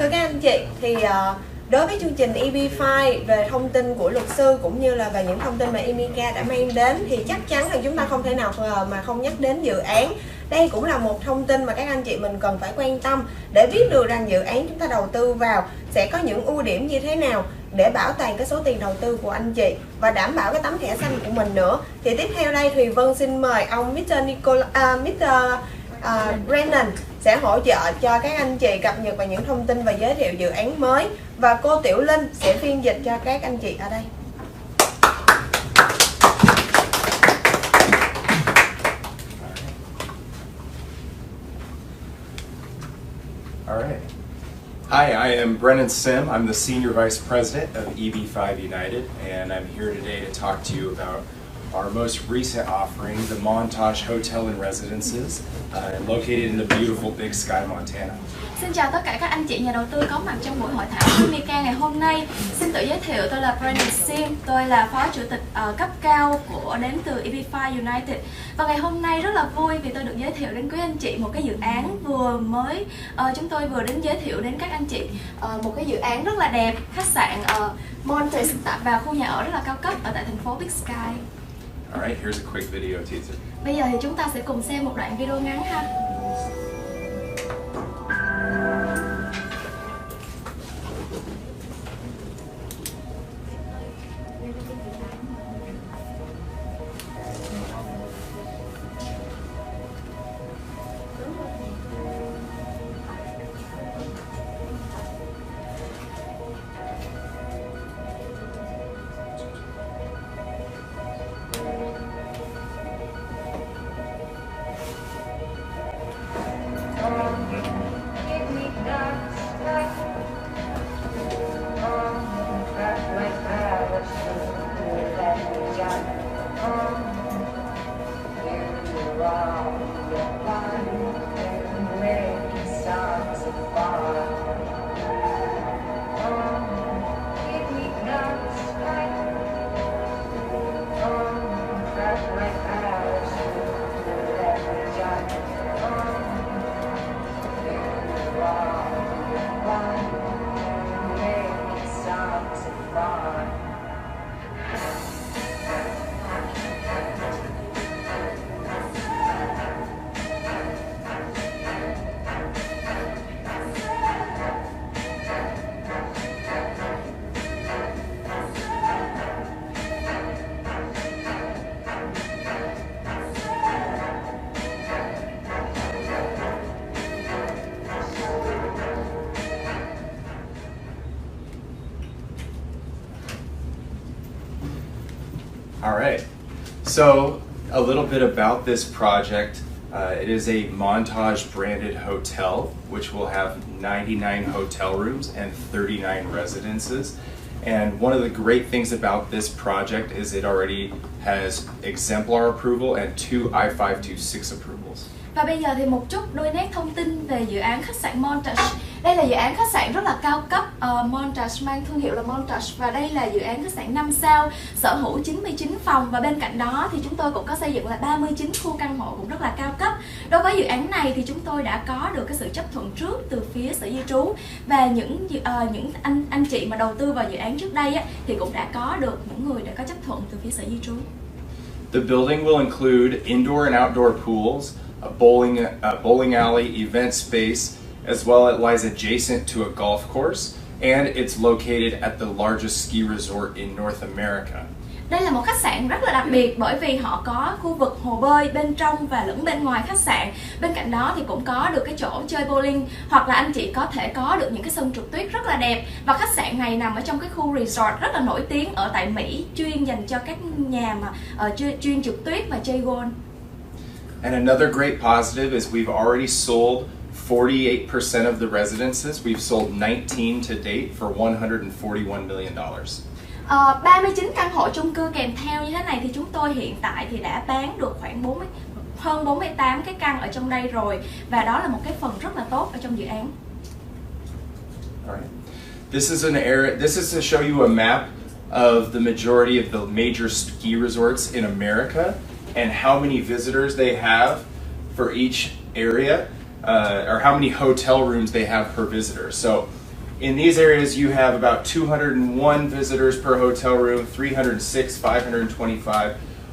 Thưa các anh chị, thì đối với chương trình EB5 về thông tin của luật sư cũng như là về những thông tin mà Emika đã mang đến thì chắc chắn là chúng ta không thể nào mà không nhắc đến dự án. Đây cũng là một thông tin mà các anh chị mình cần phải quan tâm để biết được rằng dự án chúng ta đầu tư vào sẽ có những ưu điểm như thế nào để bảo toàn cái số tiền đầu tư của anh chị và đảm bảo cái tấm thẻ xanh của mình nữa. Thì tiếp theo đây Thùy Vân xin mời ông Mr. Brennan sẽ hỗ trợ cho các anh chị cập nhật vào những thông tin và giới thiệu dự án mới, và cô Tiểu Linh sẽ phiên dịch cho các anh chị ở đây. All right. Hi, I am Brennan Sim. I'm the Senior Vice President of EB5 United, and I'm here today to talk to you about our most recent offering, the Montage Hotel and Residences, located in the beautiful Big Sky, Montana. Xin chào tất cả các anh chị nhà đầu tư có mặt trong buổi hội thảo Emika ngày hôm nay. Xin tự giới thiệu, tôi là Brennan Sim, tôi là phó chủ tịch cấp cao đến từ EB5 United. Và ngày hôm nay rất là vui vì tôi được giới thiệu đến quý anh chị một cái dự án chúng tôi vừa đến giới thiệu đến các anh chị một cái dự án rất là đẹp, khách sạn Montage vào khu nhà ở rất là cao cấp ở tại thành phố Big Sky. Alright, here's a quick video teaser. Bây giờ thì chúng ta sẽ cùng xem một đoạn video ngắn ha. All right, so a little bit about this project. It is a Montage branded hotel, which will have 99 hotel rooms and 39 residences. And one of the great things about this project is it already has exemplar approval and 2 I-526 approvals. Và bây giờ thì một chút đôi nét thông tin về dự án khách sạn Montage. Đây là dự án khách sạn rất là cao cấp, Montage mang thương hiệu là Montage, và đây là dự án khách sạn 5 sao, sở hữu 99 phòng, và bên cạnh đó thì chúng tôi cũng có xây dựng là 39 khu căn hộ cũng rất là cao cấp. Đối với dự án này thì chúng tôi đã có được cái sự chấp thuận trước từ phía Sở Di trú, và những anh chị mà đầu tư vào dự án trước đây thì cũng đã có được những người đã có chấp thuận từ phía Sở Di trú. The building will include indoor and outdoor pools, a bowling alley, event space, as well. It lies adjacent to a golf course, and it's located at the largest ski resort in North America. Đây là một khách sạn rất là đặc biệt bởi vì họ có khu vực hồ bơi bên trong và lẫn bên ngoài khách sạn. Bên cạnh đó thì cũng có được cái chỗ chơi bowling, hoặc là anh chị có thể có được những cái sân trượt tuyết rất là đẹp. Và khách sạn này nằm ở trong cái khu resort rất là nổi tiếng ở tại Mỹ, chuyên dành cho các nhà mà chuyên trượt tuyết và chơi golf. And another great positive is we've already sold 48% of the residences. We've sold 19 to date for $141 million. 39 căn hộ chung cư kèm theo như thế này thì chúng tôi hiện tại thì đã bán được khoảng hơn 48 cái căn ở trong đây rồi, và đó là một cái phần rất là tốt ở trong dự án. Alright. This is to show you a map of the majority of the major ski resorts in America and how many visitors they have for each area, or how many hotel rooms they have per visitor. So In these areas, you have about 201 visitors per hotel room, 306, 525.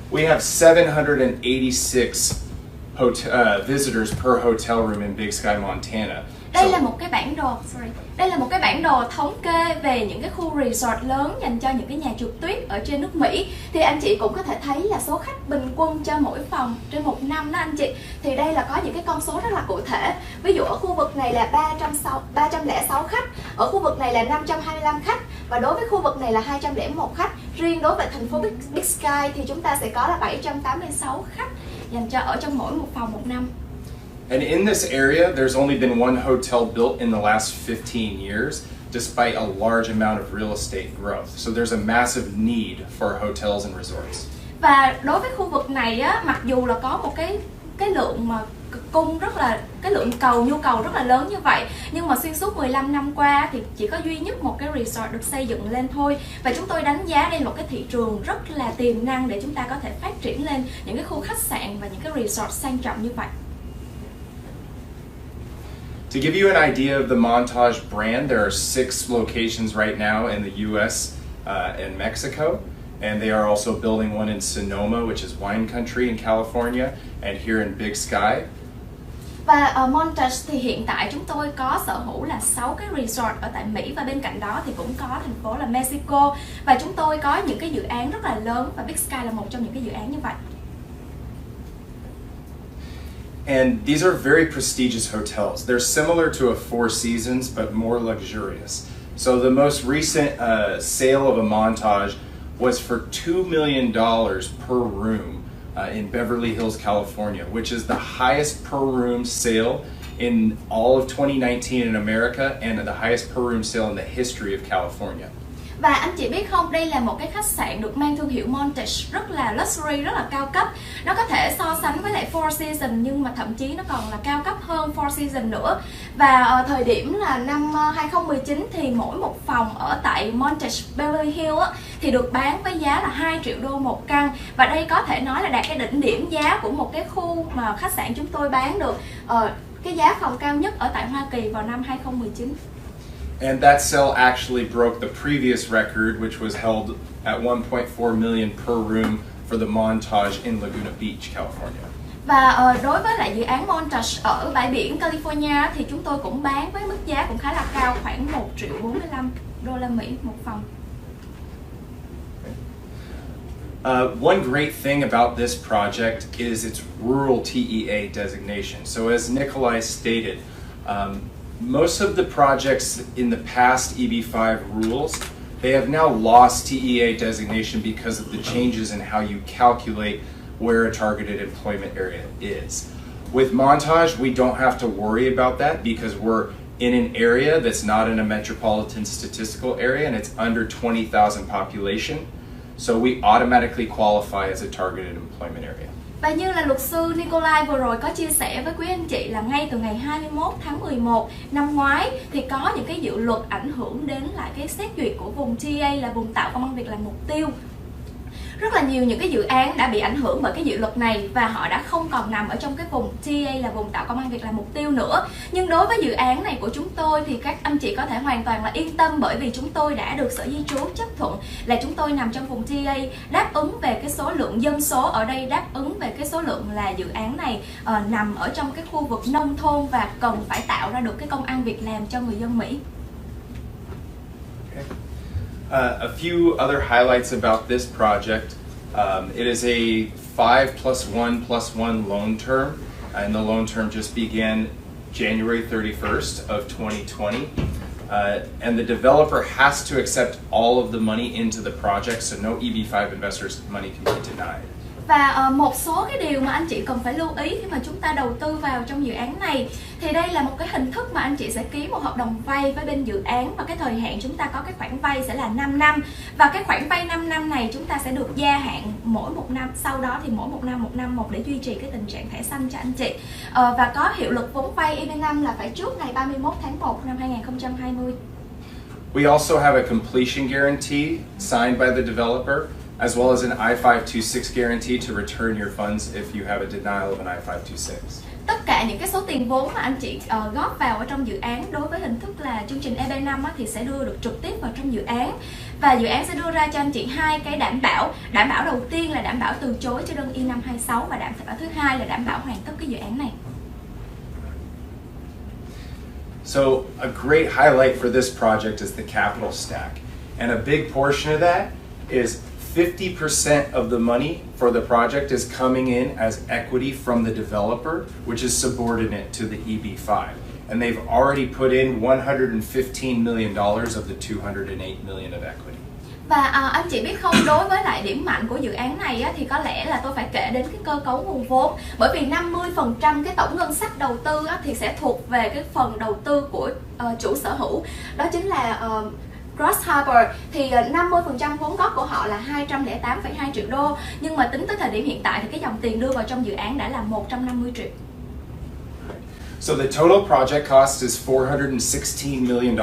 We have 786 visitors per hotel room in Big Sky, Montana. Đây là một cái bản đồ, đây là một cái bản đồ thống kê về những cái khu resort lớn dành cho những cái nhà trượt tuyết ở trên nước Mỹ. Thì anh chị cũng có thể thấy là số khách bình quân cho mỗi phòng trên một năm đó anh chị. Thì đây là có những cái con số rất là cụ thể. Ví dụ ở khu vực này là 306 khách, ở khu vực này là 525 khách và đối với khu vực này là 201 khách. Riêng đối với thành phố Big Sky thì chúng ta sẽ có là 786 khách dành cho ở trong mỗi một phòng một năm. And in this area, there's only been one hotel built in the last 15 years, despite a large amount of real estate growth. So there's a massive need for hotels and resorts. Và đối với khu vực này á, mặc dù là có một cái lượng mà cung rất là, cái lượng nhu cầu rất là lớn như vậy, nhưng mà xuyên suốt 15 năm qua thì chỉ có duy nhất một cái resort được xây dựng lên thôi. Và chúng tôi đánh giá đây là một cái thị trường rất là tiềm năng để chúng ta có thể phát triển lên những cái khu khách sạn và những cái resort sang trọng như vậy. To give you an idea of the Montage brand, there are 6 locations right now in the US and Mexico, and they are also building one in Sonoma, which is wine country in California, and here in Big Sky. Và ở Montage thì hiện tại chúng tôi có sở hữu là 6 cái resort ở tại Mỹ và bên cạnh đó thì cũng có thành phố là Mexico, và chúng tôi có những cái dự án rất là lớn và Big Sky là một trong những cái dự án như vậy. And these are very prestigious hotels. They're similar to a Four Seasons, but more luxurious. So the most recent sale of a Montage was for $2 million per room in Beverly Hills, California, which is the highest per room sale in all of 2019 in America and the highest per room sale in the history of California. Và anh chị biết không, đây là một cái khách sạn được mang thương hiệu Montage rất là luxury, rất là cao cấp. Nó có thể so sánh với lại Four Seasons nhưng mà thậm chí nó còn là cao cấp hơn Four Seasons nữa. Và ở thời điểm là năm 2019 thì mỗi một phòng ở tại Montage Beverly Hills thì được bán với giá là 2 triệu đô một căn. Và đây có thể nói là đạt cái đỉnh điểm giá của một cái khu mà khách sạn chúng tôi bán được cái giá phòng cao nhất ở tại Hoa Kỳ vào năm 2019. And that sale actually broke the previous record, which was held at 1.4 million per room for the Montage in Laguna Beach, California. Và đối với lại dự án Montage ở bãi biển California thì chúng tôi cũng bán với mức giá cũng khá là cao, khoảng 1 triệu 45 đô la Mỹ một phòng. One great thing about this project is its rural TEA designation. So as Nikolai stated, most of the projects in the past EB5 rules, they have now lost TEA designation because of the changes in how you calculate where a targeted employment area is. With Montage, we don't have to worry about that because we're in an area that's not in a metropolitan statistical area and it's under 20,000 population. So we automatically qualify as a targeted employment area. Và như là luật sư Nikolai vừa rồi có chia sẻ với quý anh chị là ngay từ ngày 21 tháng 11 năm ngoái thì có những cái dự luật ảnh hưởng đến lại cái xét duyệt của vùng TA là vùng tạo công ăn việc làm mục tiêu. Rất là nhiều những cái dự án đã bị ảnh hưởng bởi cái dự luật này và họ đã không còn nằm ở trong cái vùng TA là vùng tạo công ăn việc làm mục tiêu nữa. Nhưng đối với dự án này của chúng tôi thì các anh chị có thể hoàn toàn là yên tâm bởi vì chúng tôi đã được Sở Di trú chấp thuận là chúng tôi nằm trong vùng TA, đáp ứng về cái số lượng dân số ở đây, đáp ứng về cái số lượng là dự án này nằm ở trong cái khu vực nông thôn và cần phải tạo ra được cái công ăn việc làm cho người dân Mỹ. A few other highlights about this project. It is a 5+1+1 loan term, and the loan term just began January 31st of 2020. And the developer has to accept all of the money into the project, so no EB5 investors' money can be denied. Và một số cái điều mà anh chị cần phải lưu ý khi mà chúng ta đầu tư vào trong dự án này thì đây là một cái hình thức mà anh chị sẽ ký một hợp đồng vay với bên dự án và cái thời hạn chúng ta có cái khoản vay sẽ là 5 năm và cái khoản vay 5 năm này chúng ta sẽ được gia hạn mỗi một năm, sau đó thì mỗi một năm một để duy trì cái tình trạng thẻ xanh cho anh chị và có hiệu lực vốn vay EB5 là phải trước ngày 31 tháng 1 năm 2020. We also have a completion guarantee signed by the developer as well as an I-526 guarantee to return your funds if you have a denial of an I-526. Tất cả những cái số tiền vốn mà anh chị góp vào ở trong dự án đối với hình thức là chương trình EB5 thì sẽ đưa được trực tiếp vào trong dự án. Và dự án sẽ đưa ra cho anh chị hai cái đảm bảo. Đảm bảo đầu tiên là đảm bảo từ chối cho đơn I-526 và đảm bảo thứ hai là đảm bảo hoàn tất cái dự án này. So a great highlight for this project is the capital stack. And a big portion of that is 50% of the money for the project is coming in as equity from the developer, which is subordinate to the EB5. And they've already put in $115 million of the $208 million of equity. Và anh chị biết không, đối với lại điểm mạnh của dự án này thì có lẽ là tôi phải kể đến cái cơ cấu nguồn vốn. Bởi vì 50% cái tổng ngân sách đầu tư thì sẽ thuộc về cái phần đầu tư của chủ sở hữu. Đó chính là Cross Harbor, thì 50% vốn góp của họ là 208,2 triệu đô. Nhưng mà tính tới thời điểm hiện tại thì cái dòng tiền đưa vào trong dự án đã là 150 triệu. So the total project cost is $416 million.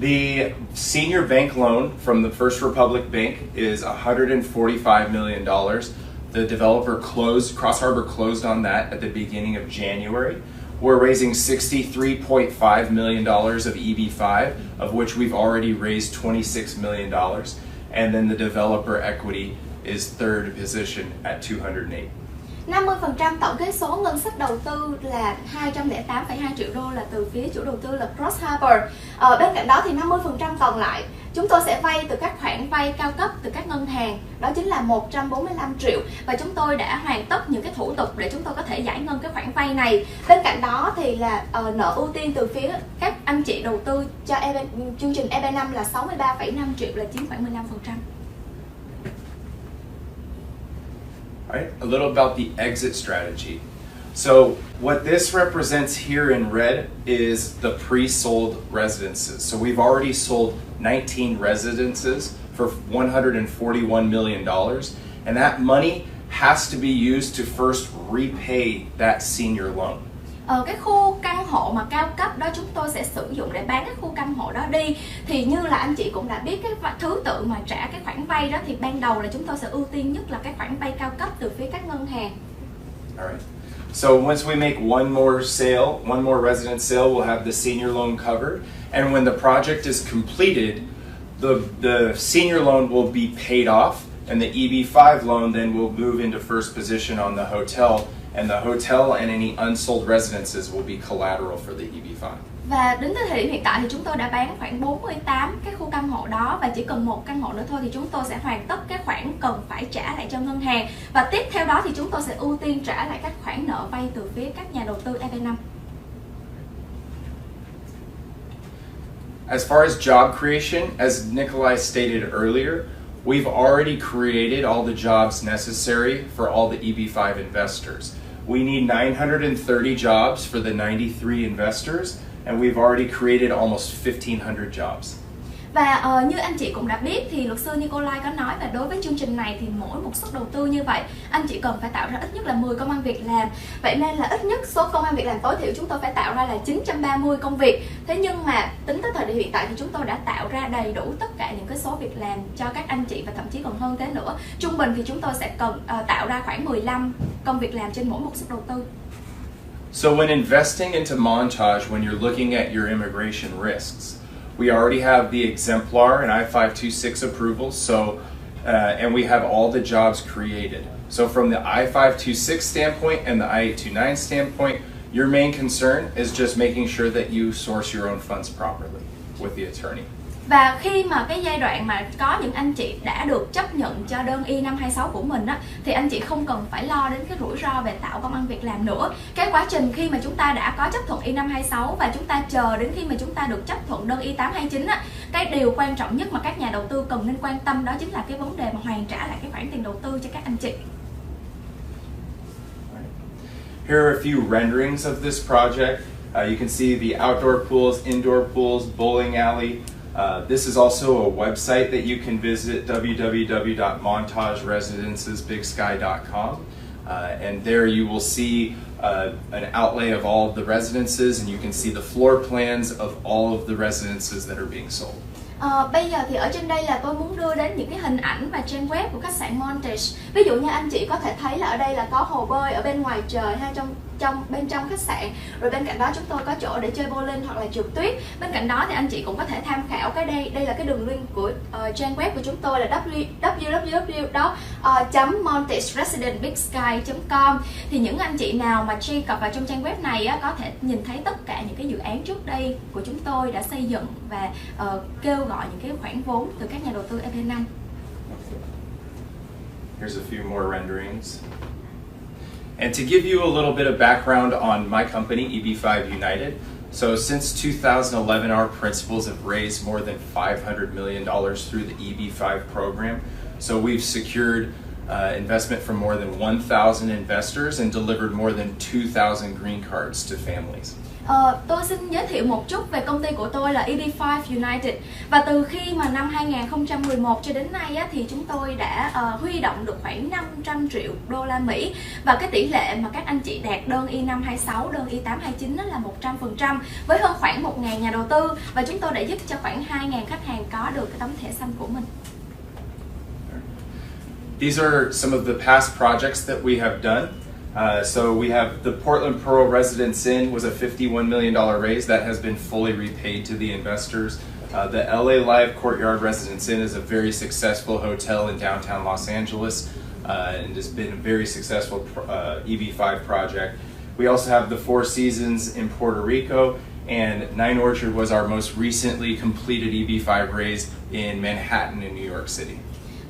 The senior bank loan from the First Republic Bank is $145 million. The developer Cross Harbor closed on that at the beginning of January. We're raising $63.5 million of EB5, of which we've already raised $26 million. And then the developer equity is third position at $208. 50% tổng cái số ngân sách đầu tư là 208,2 triệu đô là từ phía chủ đầu tư là Cross Harbor. Bên cạnh đó thì 50% còn lại chúng tôi sẽ vay từ các khoản vay cao cấp từ các ngân hàng, đó chính là 145 triệu, và chúng tôi đã hoàn tất những cái thủ tục để chúng tôi có thể giải ngân cái khoản vay này. Bên cạnh đó thì là nợ ưu tiên từ phía các anh chị đầu tư cho chương trình EB5 là 63,5 triệu, là chiếm khoảng 15%. Right, a little about the exit strategy. So what this represents here in red is the pre-sold residences. So we've already sold 19 residences for $141 million, and that money has to be used to first repay that senior loan. Cái khu căn hộ mà cao cấp đó chúng tôi sẽ sử dụng để bán cái khu căn hộ đó đi. Thì như là anh chị cũng đã biết cái thứ tự mà trả cái khoản vay đó, thì ban đầu là chúng tôi sẽ ưu tiên nhất là cái khoản vay cao cấp từ phía các ngân hàng. Alright. So once we make one more residence sale, we'll have the senior loan covered. And when the project is completed, the senior loan will be paid off, and the EB5 loan then will move into first position on the hotel. And the hotel and any unsold residences will be collateral for the EB5. Và đến tới thời điểm hiện tại thì chúng tôi đã bán khoảng 48 cái khu căn hộ đó, và chỉ cần một căn hộ nữa thôi thì chúng tôi sẽ hoàn tất cái khoản cần phải trả lại cho ngân hàng. Và tiếp theo đó thì chúng tôi sẽ ưu tiên trả lại các khoản nợ vay từ phía các nhà đầu tư EB5. As far as job creation, as Nikolai stated earlier, we've already created all the jobs necessary for all the EB5 investors. We need 930 jobs for the 93 investors, and we've already created almost 1,500 jobs. Và như anh chị cũng đã biết thì luật sư Nikolai có nói là đối với chương trình này thì mỗi một suất đầu tư như vậy anh chị cần phải tạo ra ít nhất là 10 công ăn việc làm. Vậy nên là ít nhất số công ăn việc làm tối thiểu chúng tôi phải tạo ra là 930 công việc. Thế nhưng mà tính tới thời điểm hiện tại thì chúng tôi đã tạo ra đầy đủ tất cả những cái số việc làm cho các anh chị, và thậm chí còn hơn thế nữa. Trung bình thì chúng tôi sẽ cần tạo ra khoảng 15 công việc làm trên mỗi một suất đầu tư. So when investing into Montage, when you're looking at your immigration risks, we already have the exemplar and I-526 approval, so and we have all the jobs created. So from the I-526 standpoint and the I-829 standpoint, your main concern is just making sure that you source your own funds properly with the attorney. Và khi mà cái giai đoạn mà có những anh chị đã được chấp nhận cho đơn I-526 của mình á, thì anh chị không cần phải lo đến cái rủi ro về tạo công ăn việc làm nữa. Cái quá trình khi mà chúng ta đã có chấp thuận I-526 và chúng ta chờ đến khi mà chúng ta được chấp thuận đơn I-829 á, cái điều quan trọng nhất mà các nhà đầu tư cần nên quan tâm đó chính là cái vấn đề mà hoàn trả lại cái khoản tiền đầu tư cho các anh chị. Here are a few renderings of this project. You can see the outdoor pools, indoor pools, bowling alley. This is also a website that you can visit, www.montageresidencesbigsky.com, and there you will see an outlay of all of the residences, and you can see the floor plans of all of the residences that are being sold. Bây giờ thì ở trên đây là tôi muốn đưa đến những cái hình ảnh và trang web của khách sạn Montage. Ví dụ như anh chị có thể thấy là ở đây là có hồ bơi ở bên ngoài trời hay bên trong khách sạn. Rồi bên cạnh đó chúng tôi có chỗ để chơi bowling hoặc là trượt tuyết. Bên cạnh đó thì anh chị cũng có thể tham khảo cái đây là cái đường link của trang web của chúng tôi là www.montageresidentbigsky.com. Thì những anh chị nào mà truy cập vào trong trang web này á, có thể nhìn thấy tất cả những cái dự án trước đây của chúng tôi đã xây dựng và kêu gọi những cái khoản vốn từ các nhà đầu tư EP5. Here's a few more renderings. And to give you a little bit of background on my company, EB5 United. So since 2011, our principals have raised more than $500 million through the EB5 program. So we've secured investment from more than 1,000 investors and delivered more than 2,000 green cards to families. Tôi xin giới thiệu một chút về công ty của tôi là EB5 United. Và từ khi mà năm 2011 cho đến nay á, thì chúng tôi đã huy động được khoảng 500 triệu đô la Mỹ. Và cái tỷ lệ mà các anh chị đạt đơn I526, đơn I829 là 100% với hơn khoảng 1.000 nhà đầu tư. Và chúng tôi đã giúp cho khoảng 2.000 khách hàng có được cái tấm thẻ xanh của mình. These are some of the past projects that we have done. So we have the Portland Pearl Residence Inn was a $51 million raise that has been fully repaid to the investors. The LA Live Courtyard Residence Inn is a very successful hotel in downtown Los Angeles and has been a very successful EB5 project. We also have the Four Seasons in Puerto Rico, and Nine Orchard was our most recently completed EB5 raise in Manhattan in New York City.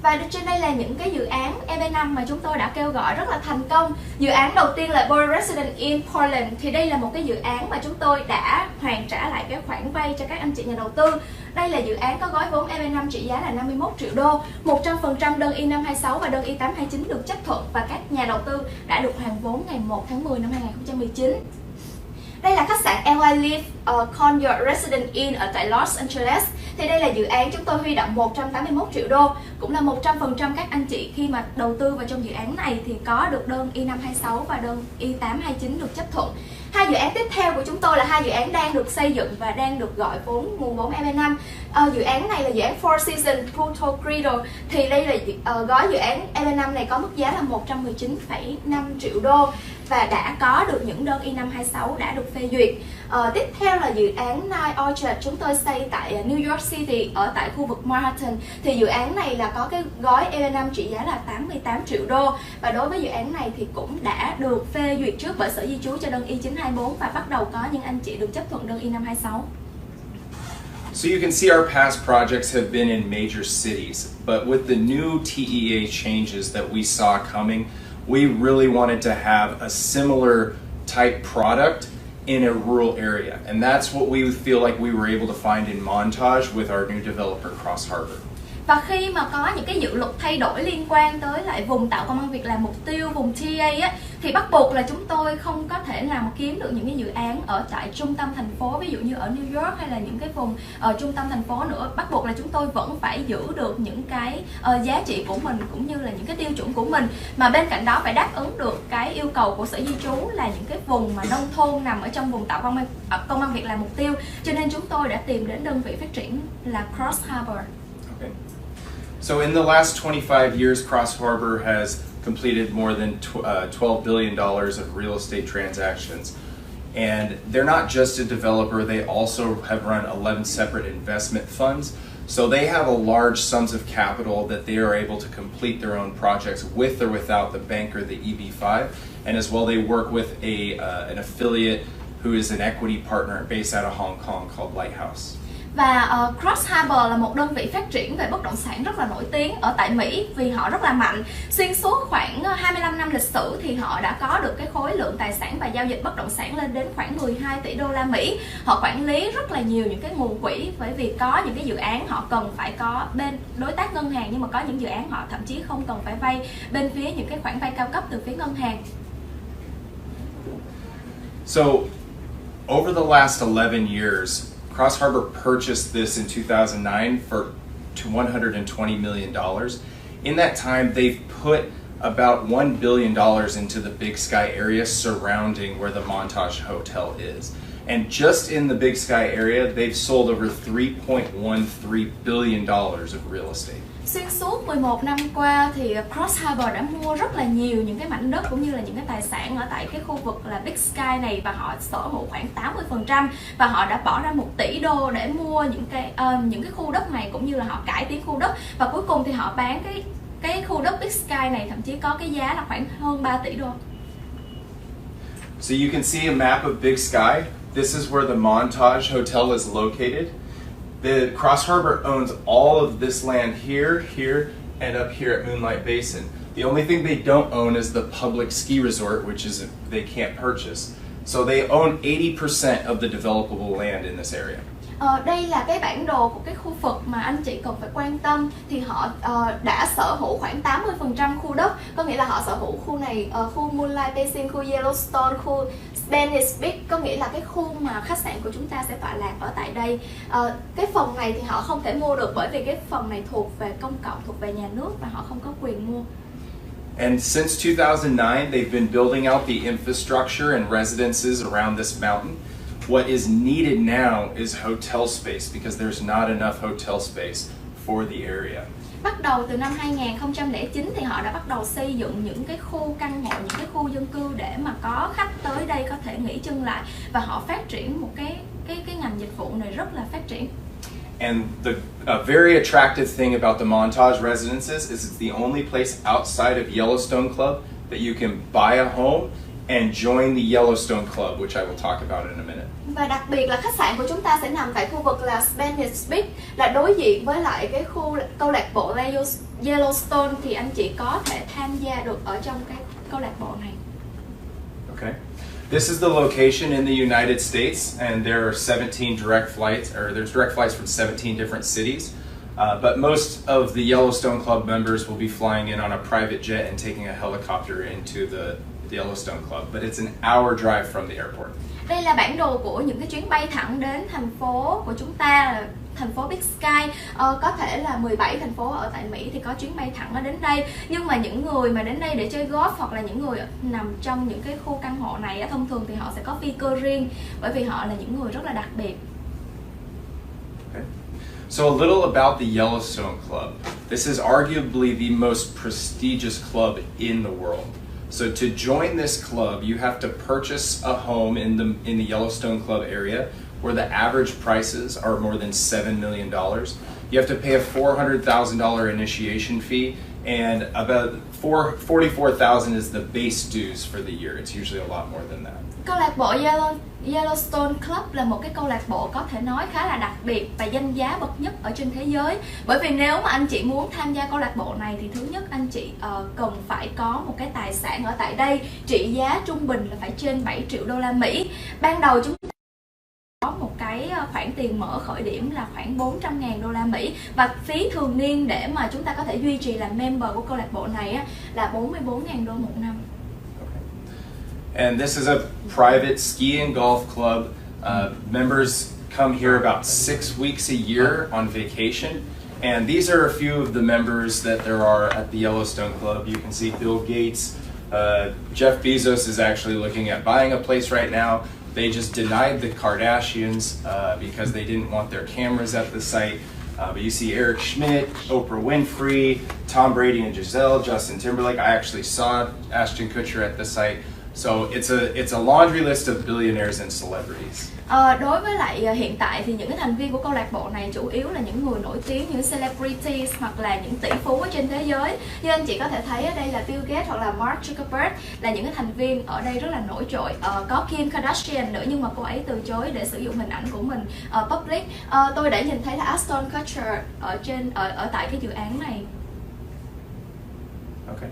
Và trên đây là những cái dự án EP5 mà chúng tôi đã kêu gọi rất là thành công. Dự án đầu tiên là Boy Resident in Portland. Thì đây là một cái dự án mà chúng tôi đã hoàn trả lại cái khoản vay cho các anh chị nhà đầu tư. Đây là dự án có gói vốn EP5 trị giá là 51 triệu đô. 100% đơn I526 và đơn I829 được chấp thuận và các nhà đầu tư đã được hoàn vốn ngày 1 tháng 10 năm 2019. Đây là khách sạn LA Live Courtyard Resident Inn ở tại Los Angeles. Thì đây là dự án chúng tôi huy động 181 triệu đô. Cũng là 100% các anh chị khi mà đầu tư vào trong dự án này thì có được đơn I526 và đơn I829 được chấp thuận. Hai dự án tiếp theo của chúng tôi là hai dự án đang được xây dựng và đang được gọi vốn nguồn vốn EP5. Dự án này là dự án Four Seasons Puerto Rico. Thì đây là gói dự án EP5 này có mức giá là 119,5 triệu đô và đã có được những đơn I526 đã được phê duyệt. Tiếp theo là dự án Nine Orchard chúng tôi xây tại New York City ở tại khu vực Manhattan. Thì dự án này là có cái gói EP5 trị giá là 88 triệu đô và đối với dự án này thì cũng đã được phê duyệt trước bởi Sở Di trú cho đơn I924 và bắt đầu có những anh chị được chấp thuận đơn I526. So you can see our past projects have been in major cities, but with the new TEA changes that we saw coming, we really wanted to have a similar type product in a rural area, and that's what we feel like we were able to find in Montage with our new developer Cross Harbor. Và khi mà có những cái dự luật thay đổi liên quan tới lại vùng tạo công ăn việc làm mục tiêu, vùng TA á, thì bắt buộc là chúng tôi không có thể nào mà kiếm được những cái dự án ở tại trung tâm thành phố, ví dụ như ở New York hay là những cái vùng ở trung tâm thành phố nữa. Bắt buộc là chúng tôi vẫn phải giữ được những cái giá trị của mình cũng như là những cái tiêu chuẩn của mình, mà bên cạnh đó phải đáp ứng được cái yêu cầu của Sở Di trú là những cái vùng mà nông thôn nằm ở trong vùng tạo công ăn việc làm mục tiêu. Cho nên chúng tôi đã tìm đến đơn vị phát triển là Cross Harbor. Okay. So in the last 25 years, Cross Harbor has completed more than $12 billion of real estate transactions. And they're not just a developer, they also have run 11 separate investment funds. So they have a large sums of capital that they are able to complete their own projects with or without the banker, the EB5. And as well, they work with an affiliate who is an equity partner based out of Hong Kong called Lighthouse. Và Cross Harbor là một đơn vị phát triển về bất động sản rất là nổi tiếng ở tại Mỹ vì họ rất là mạnh. Xuyên suốt khoảng 25 năm lịch sử thì họ đã có được cái khối lượng tài sản và giao dịch bất động sản lên đến khoảng 12 tỷ đô la Mỹ. Họ quản lý rất là nhiều những cái nguồn quỹ bởi vì có những cái dự án họ cần phải có bên đối tác ngân hàng, nhưng mà có những dự án họ thậm chí không cần phải vay bên phía những cái khoản vay cao cấp từ phía ngân hàng. So over the last 11 years, Cross Harbor purchased this in 2009 for $120 million. In that time, they've put about $1 billion into the Big Sky area surrounding where the Montage Hotel is. And just in the Big Sky area, they've sold over $3.13 billion of real estate. Xuyên suốt 11 năm qua thì Cross Harbor đã mua rất là nhiều những cái mảnh đất cũng như là những cái tài sản ở tại cái khu vực là Big Sky này, và họ sở hữu khoảng 80%, và họ đã bỏ ra $1 tỷ để mua những cái khu đất này, cũng như là họ cải tiến khu đất, và cuối cùng thì họ bán cái khu đất Big Sky này thậm chí có cái giá là khoảng hơn $3 tỷ. So you can see a map of Big Sky. This is where the Montage Hotel is located. The Cross Harbor owns all of this land here, here, and up here at Moonlight Basin. The only thing they don't own is the public ski resort, which is they can't purchase. So they own 80% of the developable land in this area. Đây là cái bản đồ của cái khu vực mà anh chị cần phải quan tâm, thì họ đã sở hữu khoảng 80% khu đất, có nghĩa là họ sở hữu khu này, khu Moonlight Basin, khu Yellowstone, khu Spanish Beach, có nghĩa là cái khu mà khách sạn của chúng ta sẽ tọa lạc ở tại đây. Cái phần này thì họ không thể mua được, bởi vì cái phần này thuộc về công cộng, thuộc về nhà nước, và họ không có quyền mua. And since 2009, they've been building out the infrastructure and residences around this mountain. What is needed now is hotel space because there's not enough hotel space for the area. Bắt đầu từ năm 2009 thì họ đã bắt đầu xây dựng những cái khu căn hộ, những cái khu dân cư để mà có khách tới đây có thể nghỉ chân lại, và họ phát triển một cái ngành dịch vụ này rất là phát triển. And the very attractive thing about the Montage residences is it's the only place outside of Yellowstone Club that you can buy a home and join the Yellowstone Club, which I will talk about in a minute. Và đặc biệt là khách sạn của chúng ta sẽ nằm tại khu vực là Spanish Beach, là đối diện với lại cái khu câu lạc bộ Yellowstone, thì anh chị có thể tham gia được ở trong cái câu lạc bộ này. Okay. This is the location in the United States, and there are 17 direct flights, or there's direct flights from 17 different cities. But most of the Yellowstone Club members will be flying in on a private jet and taking a helicopter into the Yellowstone Club, but it's an hour drive from the airport. Đây là bản đồ của những cái chuyến bay thẳng đến thành phố của chúng ta, thành phố Big Sky. Có thể là 17 thành phố ở tại Mỹ thì có chuyến bay thẳng đến đây. Nhưng mà những người mà đến đây để chơi golf, hoặc là những người nằm trong những cái khu căn hộ này, thông thường thì họ sẽ có phi cơ riêng, bởi vì họ là những người rất là đặc biệt. Okay. So a little about the Yellowstone Club. This is arguably the most prestigious club in the world. So to join this club, you have to purchase a home in the Yellowstone Club area where the average prices are more than $7 million. You have to pay a $400,000 initiation fee, and about $44,000 is the base dues for the year. It's usually a lot more than that. Câu lạc bộ Yellowstone Club là một cái câu lạc bộ có thể nói khá là đặc biệt và danh giá bậc nhất ở trên thế giới. Bởi vì nếu mà anh chị muốn tham gia câu lạc bộ này thì thứ nhất anh chị cần phải có một cái tài sản ở tại đây, trị giá trung bình là phải trên $7 triệu. Ban đầu chúng ta có một cái khoản tiền mở khởi điểm là khoảng $400.000, và phí thường niên để mà chúng ta có thể duy trì làm member của câu lạc bộ này là $44.000 một năm. And this is a private ski and golf club. Members come here about 6 weeks a year on vacation. And these are a few of the members that there are at the Yellowstone Club. You can see Bill Gates. Jeff Bezos is actually looking at buying a place right now. They just denied the Kardashians because they didn't want their cameras at the site. But you see Eric Schmidt, Oprah Winfrey, Tom Brady and Giselle, Justin Timberlake. I actually saw Ashton Kutcher at the site. So it's a laundry list of billionaires and celebrities. Đối với lại hiện tại thì những cái thành viên của câu lạc bộ này chủ yếu là những người nổi tiếng, những celebrities hoặc là những tỷ phú ở trên thế giới. Như anh chị có thể thấy ở đây là Bill Gates hoặc là Mark Zuckerberg là những cái thành viên ở đây rất là nổi trội. Có Kim Kardashian nữa, nhưng mà cô ấy từ chối để sử dụng hình ảnh của mình public. Tôi đã nhìn thấy là Ashton Kutcher ở tại cái dự án này. Okay.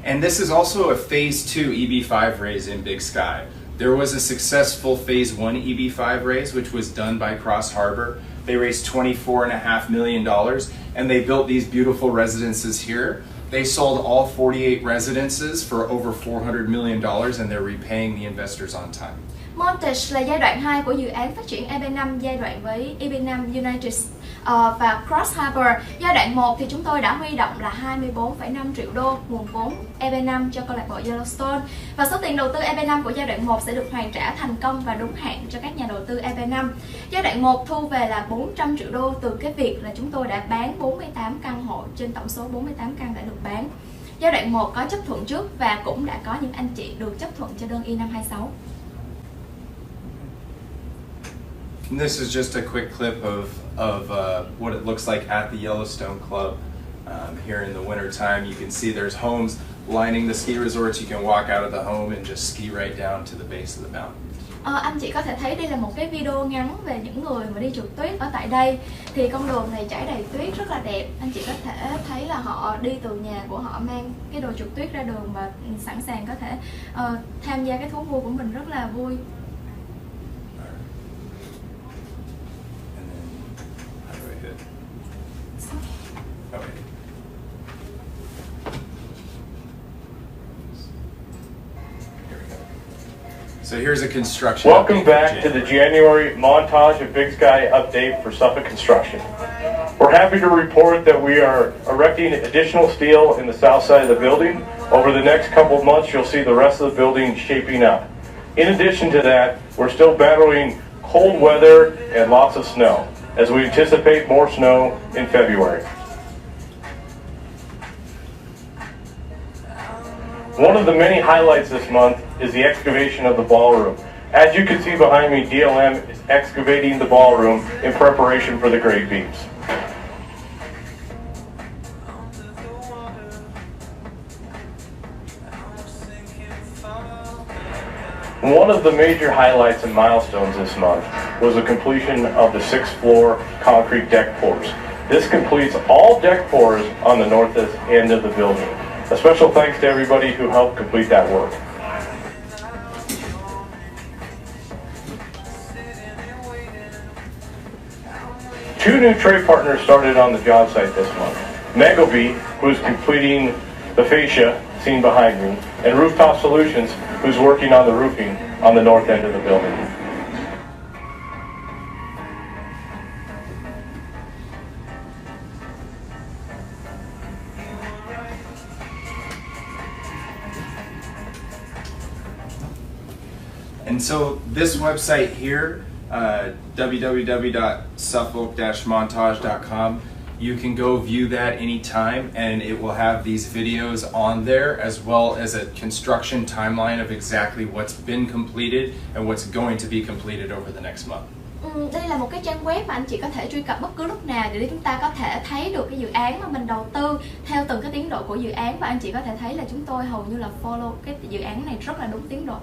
And this is also a Phase 2 EB5 raise in Big Sky. There was a successful Phase 1 EB5 raise, which was done by Cross Harbor. They raised $24.5 million, and they built these beautiful residences here. They sold all 48 residences for over $400 million, and they're repaying the investors on time. Montage là giai đoạn 2 của dự án phát triển EB5, giai đoạn với EB5 United và Cross Harbor. Giai đoạn 1 thì chúng tôi đã huy động là 24,5 triệu đô nguồn vốn EP5 cho câu lạc bộ Yellowstone, và số tiền đầu tư EP5 của giai đoạn 1 sẽ được hoàn trả thành công và đúng hạn cho các nhà đầu tư EP5. Giai đoạn 1 thu về là 400 triệu đô từ cái việc là chúng tôi đã bán 48 căn hộ trên tổng số 48 căn đã được bán. Giai đoạn 1 có chấp thuận trước và cũng đã có những anh chị được chấp thuận cho đơn I-526. This is just a quick clip of what it looks like at the Yellowstone Club here in the winter time. You can see there's homes lining the ski resorts. You can walk out of the home and just ski right down to the base of the mountain. Anh chị có thể thấy đây là một cái video ngắn về những người mà đi trượt tuyết ở tại đây. Thì con đường này trải đầy tuyết rất là đẹp. Anh chị có thể thấy là họ đi từ nhà của họ mang cái đồ trượt tuyết ra đường và sẵn sàng có thể tham gia cái thú vui của mình rất là vui. So here's a construction Welcome update back for to the January Montage of Big Sky update for Suffolk Construction. We're happy to report that we are erecting additional steel in the south side of the building. Over the next couple of months, you'll see the rest of the building shaping up. In addition to that, we're still battling cold weather and lots of snow, as we anticipate more snow in February. One of the many highlights this month is the excavation of the ballroom. As you can see behind me, DLM is excavating the ballroom in preparation for the grade beams. One of the major highlights and milestones this month was the completion of the 6th floor concrete deck pours. This completes all deck pours on the north end of the building. A special thanks to everybody who helped complete that work. Two new trade partners started on the job site this month. Megabee, who's completing the fascia seen behind me, and Rooftop Solutions, who's working on the roofing on the north end of the building. And so this website here, www.suffolk-montage.com, you can go view that anytime, and it will have these videos on there as well as a construction timeline of exactly what's been completed and what's going to be completed over the next month. Đây là một cái trang web mà anh chị có thể truy cập bất cứ lúc nào để chúng ta có thể thấy được cái dự án mà mình đầu tư theo từng cái tiến độ của dự án, và anh chị có thể thấy là chúng tôi hầu như là follow cái dự án này rất là đúng tiến độ.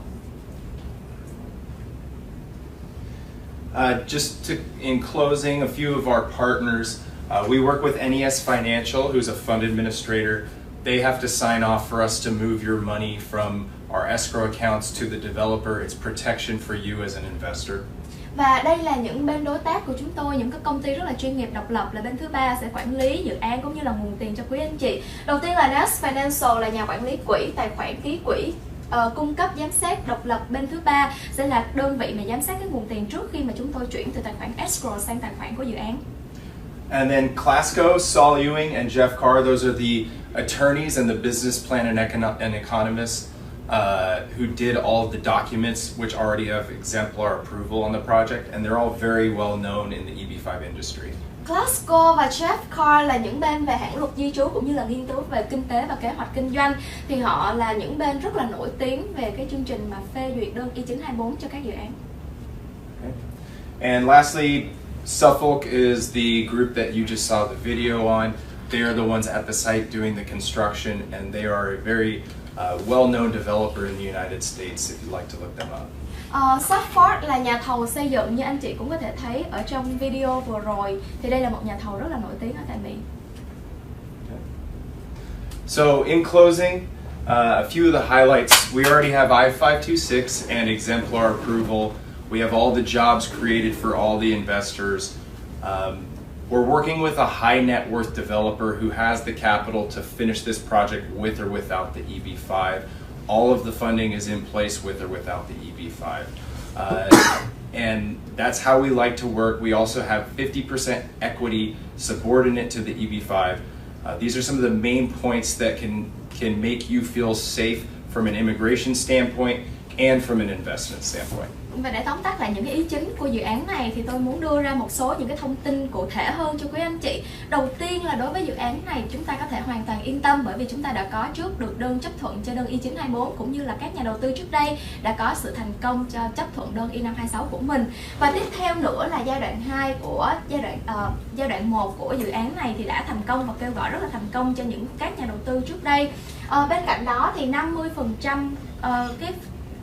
In closing, a few of our partners, we work with NES Financial, who's a fund administrator. They have to sign off for us to move your money from our escrow accounts to the developer. It's protection for you as an investor. Và đây là những bên đối tác của chúng tôi, những cái công ty rất là chuyên nghiệp độc lập, là bên thứ ba sẽ quản lý dự án cũng như là nguồn tiền cho quý anh chị. Đầu tiên là NES Financial là nhà quản lý quỹ, tài khoản ký quỹ, cung cấp giám sát độc lập. Bên thứ ba sẽ là đơn vị mà giám sát cái nguồn tiền trước khi mà chúng tôi chuyển từ tài khoản escrow sang tài khoản của dự án. And then Clasco, Saul Ewing, and Jeff Carr, those are the attorneys and the business plan and economists who did all of the documents which already have exemplar approval on the project, and they're all very well known in the EB5 industry. Clasco và Jeff Carr là những bên về hãng luật di trú cũng như là nghiên cứu về kinh tế và kế hoạch kinh doanh. Thì họ là những bên rất là nổi tiếng về cái chương trình mà phê duyệt đơn I-924 cho các dự án. Okay. And lastly, Suffolk is the group that you just saw the video on. They are the ones at the site doing the construction, and they are a very well-known developer in the United States, if you'd like to look them up. Suffolk là nhà thầu xây dựng, như anh chị cũng có thể thấy ở trong video vừa rồi, thì đây là một nhà thầu rất là nổi tiếng ở tại Mỹ. Okay. So in closing, a few of the highlights. We already have I-526 and exemplar approval. We have all the jobs created for all the investors. We're working with a high net worth developer who has the capital to finish this project with or without the EB5. All of the funding is in place with or without the EB5. and that's how we like to work. We also have 50% equity subordinate to the EB5. These are some of the main points that can make you feel safe from an immigration standpoint and from an investment standpoint. Và để tóm tắt lại những cái ý chính của dự án này thì tôi muốn đưa ra một số những cái thông tin cụ thể hơn cho quý anh chị. Đầu tiên là đối với dự án này chúng ta có thể hoàn toàn yên tâm bởi vì chúng ta đã có trước được đơn chấp thuận cho đơn I-924 cũng như là các nhà đầu tư trước đây đã có sự thành công cho chấp thuận đơn I-526 của mình. Và tiếp theo nữa là giai đoạn 2 của giai đoạn 1 của dự án này thì đã thành công và kêu gọi rất là thành công cho những các nhà đầu tư trước đây. Bên cạnh đó thì 50%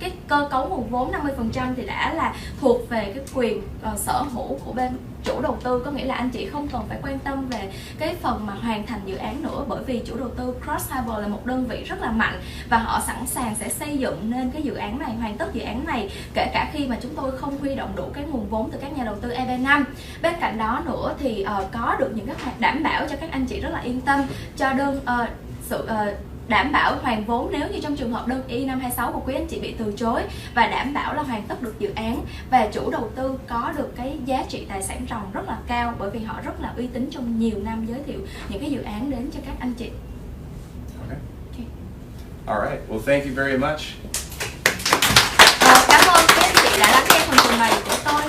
cái cơ cấu nguồn vốn 50% thì đã là thuộc về cái quyền sở hữu của bên chủ đầu tư, có nghĩa là anh chị không cần phải quan tâm về cái phần mà hoàn thành dự án nữa bởi vì chủ đầu tư Cross Harbor là một đơn vị rất là mạnh và họ sẵn sàng sẽ xây dựng nên cái dự án này, hoàn tất dự án này kể cả khi mà chúng tôi không huy động đủ cái nguồn vốn từ các nhà đầu tư EB5. Bên cạnh đó nữa thì có được những cái đảm bảo cho các anh chị rất là yên tâm cho đơn đảm bảo hoàn vốn nếu như trong trường hợp đơn I-526 của quý anh chị bị từ chối và đảm bảo là hoàn tất được dự án và chủ đầu tư có được cái giá trị tài sản ròng rất là cao bởi vì họ rất là uy tín trong nhiều năm giới thiệu những cái dự án đến cho các anh chị. Okay. Alright, well thank you very much. Cảm ơn các anh chị đã lắng nghe phần trình bày của tôi.